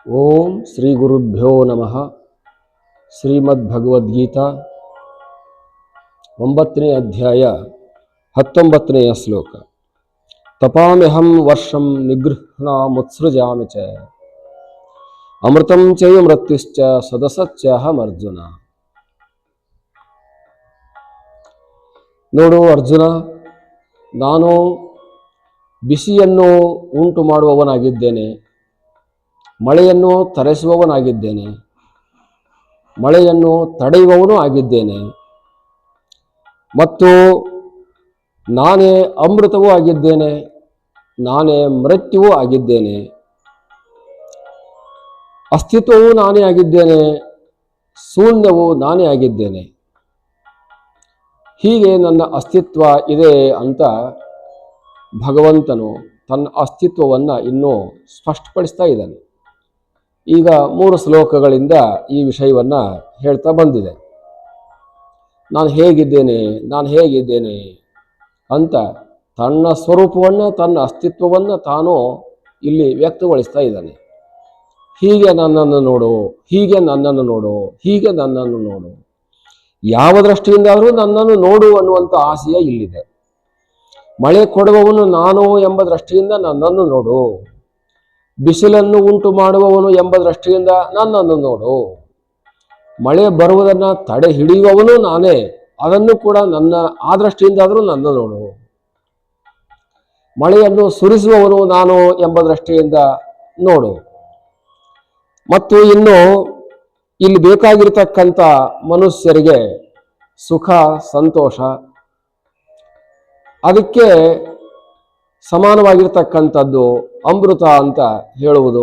ಓಂ ಶ್ರೀ ಗುರುಭ್ಯೋ ನಮಃ. ಶ್ರೀಮದ್ಭಗವದ್ಗೀತಾ 9ನೇ ಅಧ್ಯಾಯ 19ನೆಯ ಶ್ಲೋಕ. ತಪಾಮ್ಯಹಂ ವರ್ಷಂ ನಿಗೃಹ್ಣಾಮುತ್ಸೃಜಾಮಿ ಚ ಅಮೃತಂ ಚೈವ ಮೃತ್ಯುಶ್ಚ ಸದಸತ್ಯಹಂ ಅರ್ಜುನ. ನೋಡು ಅರ್ಜುನ, ನಾನು ಬಿಸಿಯನ್ನು ಉಂಟು ಮಾಡುವವನಾಗಿದ್ದೇನೆ, ಮಳೆಯನ್ನು ತರಿಸುವವನಾಗಿದ್ದೇನೆ, ಮಳೆಯನ್ನು ತಡೆಯುವವನೂ ಆಗಿದ್ದೇನೆ, ಮತ್ತು ನಾನೇ ಅಮೃತವೂ ಆಗಿದ್ದೇನೆ, ನಾನೇ ಮೃತ್ಯುವೂ ಆಗಿದ್ದೇನೆ, ಅಸ್ತಿತ್ವವೂ ನಾನೇ ಆಗಿದ್ದೇನೆ, ಶೂನ್ಯವೂ ನಾನೇ ಆಗಿದ್ದೇನೆ. ಹೀಗೆ ನನ್ನ ಅಸ್ತಿತ್ವ ಇದೆ ಅಂತ ಭಗವಂತನು ತನ್ನ ಅಸ್ತಿತ್ವವನ್ನು ಇನ್ನೂ ಸ್ಪಷ್ಟಪಡಿಸ್ತಾ ಇದ್ದಾನೆ. ಈಗ 3 ಶ್ಲೋಕಗಳಿಂದ ಈ ವಿಷಯವನ್ನು ಹೇಳ್ತಾ ಬಂದಿದೆ. ನಾನು ಹೇಗಿದ್ದೇನೆ ಅಂತ ತನ್ನ ಸ್ವರೂಪವನ್ನು, ತನ್ನ ಅಸ್ತಿತ್ವವನ್ನು ತಾನು ಇಲ್ಲಿ ವ್ಯಕ್ತಗೊಳಿಸ್ತಾ ಇದ್ದಾನೆ. ಹೀಗೆ ನನ್ನನ್ನು ನೋಡು, ಹೀಗೆ ನನ್ನನ್ನು ನೋಡು, ಹೀಗೆ ನನ್ನನ್ನು ನೋಡು. ಯಾವ ದೃಷ್ಟಿಯಿಂದಾದರೂ ನನ್ನನ್ನು ನೋಡು ಅನ್ನುವಂಥ ಆಶಯ ಇಲ್ಲಿದೆ. ಮಳೆ ಕೊಡುವವನು ನಾನು ಎಂಬ ದೃಷ್ಟಿಯಿಂದ ನನ್ನನ್ನು ನೋಡು, ಬಿಸಿಲನ್ನು ಉಂಟು ಮಾಡುವವನು ಎಂಬ ದೃಷ್ಟಿಯಿಂದ ನನ್ನನ್ನು ನೋಡು, ಮಳೆ ಬರುವುದನ್ನು ತಡೆ ಹಿಡಿಯುವವನು ನಾನೇ, ಅದನ್ನು ಕೂಡ ನನ್ನ ಆ ದೃಷ್ಟಿಯಿಂದಾದರೂ ನನ್ನ ನೋಡು, ಮಳೆಯನ್ನು ಸುರಿಸುವವನು ನಾನು ಎಂಬ ದೃಷ್ಟಿಯಿಂದ ನೋಡು. ಮತ್ತು ಇನ್ನು ಇಲ್ಲಿ ಬೇಕಾಗಿರ್ತಕ್ಕಂಥ ಮನುಷ್ಯರಿಗೆ ಸುಖ ಸಂತೋಷ, ಅದಕ್ಕೆ ಸಮಾನವಾಗಿರ್ತಕ್ಕಂಥದ್ದು ಅಮೃತ ಅಂತ ಹೇಳುವುದು.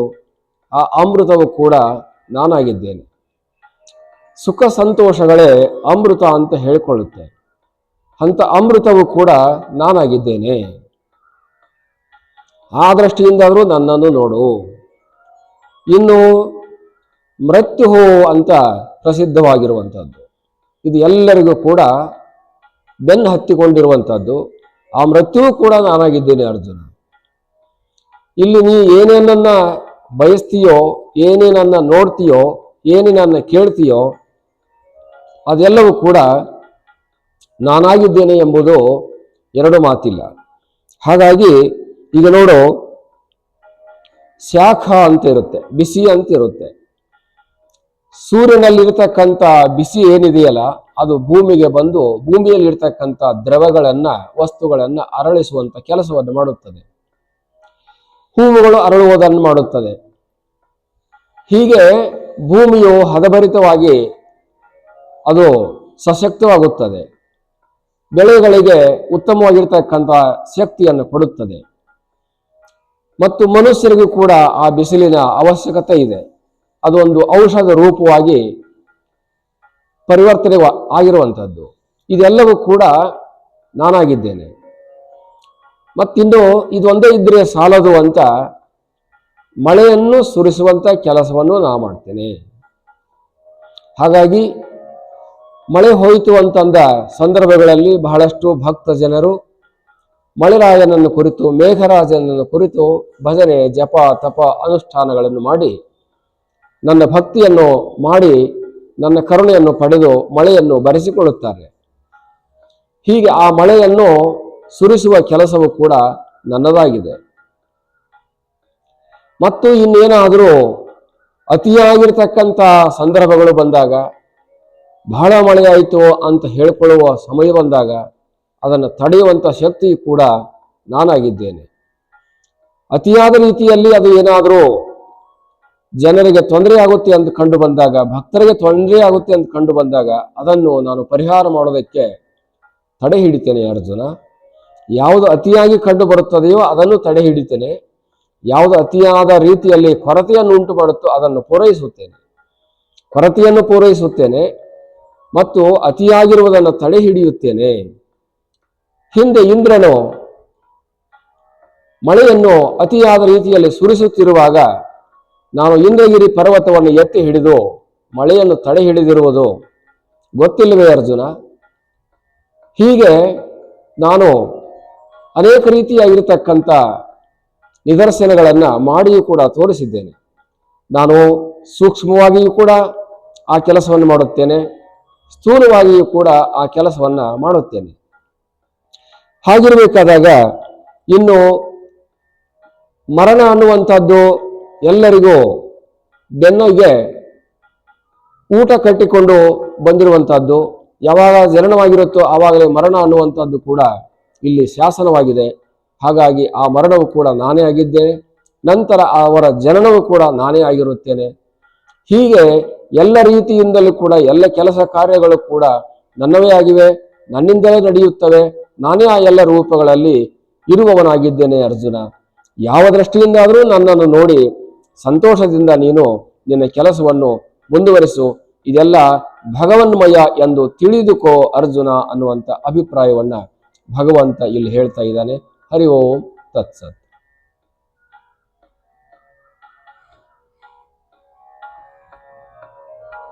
ಆ ಅಮೃತವು ಕೂಡ ನಾನಾಗಿದ್ದೇನೆ. ಸುಖ ಸಂತೋಷಗಳೇ ಅಮೃತ ಅಂತ ಹೇಳಿಕೊಳ್ಳುತ್ತೆ. ಅಂಥ ಅಮೃತವು ಕೂಡ ನಾನಾಗಿದ್ದೇನೆ. ಆ ದೃಷ್ಟಿಯಿಂದಾದರೂ ನನ್ನನ್ನು ನೋಡು. ಇನ್ನು ಮೃತ್ಯು ಅಂತ ಪ್ರಸಿದ್ಧವಾಗಿರುವಂಥದ್ದು, ಇದು ಎಲ್ಲರಿಗೂ ಕೂಡ ಬೆನ್ನು ಹತ್ತಿಕೊಂಡಿರುವಂಥದ್ದು. ಆ ಮೃತ್ಯುವು ಕೂಡ ನಾನಾಗಿದ್ದೇನೆ ಅರ್ಜುನ. ಇಲ್ಲಿ ನೀ ಏನೇನನ್ನ ಬಯಸ್ತೀಯೋ, ಏನೇನನ್ನ ನೋಡ್ತೀಯೋ, ಏನೇನನ್ನ ಕೇಳ್ತೀಯೋ, ಅದೆಲ್ಲವೂ ಕೂಡ ನಾನಾಗಿದ್ದೇನೆ ಎಂಬುದು ಎರಡು ಮಾತಿಲ್ಲ. ಹಾಗಾಗಿ ಈಗ ನೋಡು, ಶಾಖ ಅಂತ ಇರುತ್ತೆ, ಬಿಸಿ ಅಂತ ಇರುತ್ತೆ. ಸೂರ್ಯನಲ್ಲಿರ್ತಕ್ಕಂಥ ಬಿಸಿ ಏನಿದೆಯಲ್ಲ, ಅದು ಭೂಮಿಗೆ ಬಂದು ಭೂಮಿಯಲ್ಲಿರ್ತಕ್ಕಂಥ ದ್ರವಗಳನ್ನ, ವಸ್ತುಗಳನ್ನ ಅರಳಿಸುವಂತ ಕೆಲಸವನ್ನು ಮಾಡುತ್ತದೆ. ಹೂವುಗಳು ಅರಳುವುದನ್ನು ಮಾಡುತ್ತದೆ. ಹೀಗೆ ಭೂಮಿಯು ಹದಭರಿತವಾಗಿ ಅದು ಸಶಕ್ತವಾಗುತ್ತದೆ, ಬೆಳೆಗಳಿಗೆ ಉತ್ತಮವಾಗಿರ್ತಕ್ಕಂಥ ಶಕ್ತಿಯನ್ನು ಕೊಡುತ್ತದೆ. ಮತ್ತು ಮನುಷ್ಯರಿಗೂ ಕೂಡ ಆ ಬಿಸಿಲಿನ ಅವಶ್ಯಕತೆ ಇದೆ. ಅದು ಒಂದು ಔಷಧ ರೂಪವಾಗಿ ಪರಿವರ್ತನೆ ಆಗಿರುವಂಥದ್ದು. ಇದೆಲ್ಲವೂ ಕೂಡ ನಾನಾಗಿದ್ದೇನೆ. ಮತ್ತಿನ್ನು ಇದೊಂದೇ ಇದ್ರೆ ಸಾಲದು ಅಂತ ಮಳೆಯನ್ನು ಸುರಿಸುವಂಥ ಕೆಲಸವನ್ನು ನಾ ಮಾಡ್ತೇನೆ. ಹಾಗಾಗಿ ಮಳೆ ಹೋಯಿತು ಅಂತಂದ ಸಂದರ್ಭಗಳಲ್ಲಿ ಬಹಳಷ್ಟು ಭಕ್ತ ಜನರು ಮಳೆರಾಯನನ್ನು ಕುರಿತು, ಮೇಘರಾಜನನ್ನು ಕುರಿತು ಭಜನೆ, ಜಪ, ತಪ, ಅನುಷ್ಠಾನಗಳನ್ನು ಮಾಡಿ ನನ್ನ ಭಕ್ತಿಯನ್ನು ಮಾಡಿ ನನ್ನ ಕರುಣೆಯನ್ನು ಪಡೆದು ಮಳೆಯನ್ನು ಬರೆಸಿಕೊಳ್ಳುತ್ತಾರೆ. ಹೀಗೆ ಆ ಮಳೆಯನ್ನು ಸುರಿಸುವ ಕೆಲಸವು ಕೂಡ ನನ್ನದಾಗಿದೆ. ಮತ್ತು ಇನ್ನೇನಾದರೂ ಅತಿಯಾಗಿರ್ತಕ್ಕಂಥ ಸಂದರ್ಭಗಳು ಬಂದಾಗ, ಬಹಳ ಮಳೆಯಾಯಿತು ಅಂತ ಹೇಳಿಕೊಳ್ಳುವ ಸಮಯ ಬಂದಾಗ ಅದನ್ನು ತಡೆಯುವಂಥ ಶಕ್ತಿ ಕೂಡ ನಾನಾಗಿದ್ದೇನೆ. ಅತಿಯಾದ ರೀತಿಯಲ್ಲಿ ಅದು ಏನಾದರೂ ಜನರಿಗೆ ತೊಂದರೆ ಆಗುತ್ತೆ ಅಂತ ಕಂಡು ಬಂದಾಗ, ಭಕ್ತರಿಗೆ ತೊಂದರೆ ಆಗುತ್ತೆ ಅಂತ ಕಂಡು ಬಂದಾಗ ಅದನ್ನು ನಾನು ಪರಿಹಾರ ಮಾಡೋದಕ್ಕೆ ತಡೆ ಹಿಡಿತೇನೆ ಅರ್ಜುನ. ಯಾವುದು ಅತಿಯಾಗಿ ಕಂಡು ಬರುತ್ತದೆಯೋ ಅದನ್ನು ತಡೆ ಹಿಡಿತೇನೆ. ಯಾವುದು ಅತಿಯಾದ ರೀತಿಯಲ್ಲಿ ಕೊರತೆಯನ್ನು ಉಂಟು ಮಾಡುತ್ತೋ ಅದನ್ನು ಕೊರತೆಯನ್ನು ಪೂರೈಸುತ್ತೇನೆ ಮತ್ತು ಅತಿಯಾಗಿರುವುದನ್ನು ತಡೆ ಹಿಡಿಯುತ್ತೇನೆ. ಹಿಂದೆ ಇಂದ್ರನು ಮಳೆಯನ್ನು ಅತಿಯಾದ ರೀತಿಯಲ್ಲಿ ಸುರಿಸುತ್ತಿರುವಾಗ ನಾನು ಇಂದ್ರಗಿರಿ ಪರ್ವತವನ್ನು ಎತ್ತಿ ಹಿಡಿದು ಮಳೆಯನ್ನು ತಡೆ ಹಿಡಿದಿರುವುದು ಗೊತ್ತಿಲ್ಲವೇ ಅರ್ಜುನ? ಹೀಗೆ ನಾನು ಅನೇಕ ರೀತಿಯಾಗಿರ್ತಕ್ಕಂಥ ನಿದರ್ಶನಗಳನ್ನು ಮಾಡಿಯೂ ಕೂಡ ತೋರಿಸಿದ್ದೇನೆ. ನಾನು ಸೂಕ್ಷ್ಮವಾಗಿಯೂ ಕೂಡ ಆ ಕೆಲಸವನ್ನು ಮಾಡುತ್ತೇನೆ, ಸ್ಥೂಲವಾಗಿಯೂ ಕೂಡ ಆ ಕೆಲಸವನ್ನು ಮಾಡುತ್ತೇನೆ. ಹಾಗಿರಬೇಕಾದಾಗ ಇನ್ನು ಮರಣ ಅನ್ನುವಂಥದ್ದು ಎಲ್ಲರಿಗೂ ಬೆನ್ನಿಗೆ ಊಟ ಕಟ್ಟಿಕೊಂಡು ಬಂದಿರುವಂತಹದ್ದು. ಯಾವಾಗ ಜನನವಾಗಿರುತ್ತೋ ಆವಾಗಲೇ ಮರಣ ಅನ್ನುವಂಥದ್ದು ಕೂಡ ಇಲ್ಲಿ ಶಾಸನವಾಗಿದೆ. ಹಾಗಾಗಿ ಆ ಮರಣವು ಕೂಡ ನಾನೇ ಆಗಿದ್ದೇನೆ, ನಂತರ ಅವರ ಜನನವು ಕೂಡ ನಾನೇ ಆಗಿರುತ್ತೇನೆ. ಹೀಗೆ ಎಲ್ಲ ರೀತಿಯಿಂದಲೂ ಕೂಡ ಎಲ್ಲ ಕೆಲಸ ಕಾರ್ಯಗಳು ಕೂಡ ನನ್ನವೇ ಆಗಿವೆ, ನನ್ನಿಂದಲೇ ನಡೆಯುತ್ತವೆ. ನಾನೇ ಆ ಎಲ್ಲ ರೂಪಗಳಲ್ಲಿ ಇರುವವನಾಗಿದ್ದೇನೆ. ಅರ್ಜುನ, ಯಾವ ದೃಷ್ಟಿಯಿಂದಾದರೂ ನನ್ನನ್ನು ನೋಡಿ ಸಂತೋಷದಿಂದ ನೀನು ನಿನ್ನ ಕೆಲಸವನ್ನು ಮುಂದುವರಿಸು. ಇದೆಲ್ಲ ಭಗವನ್ಮಯ ಎಂದು ತಿಳಿದುಕೋ ಅರ್ಜುನ ಅನ್ನುವಂಥ ಅಭಿಪ್ರಾಯವನ್ನ ಭಗವಂತ ಇಲ್ಲಿ ಹೇಳ್ತಾ ಇದ್ದಾನೆ. ಹರಿ ಓಂ ತತ್ಸತ್.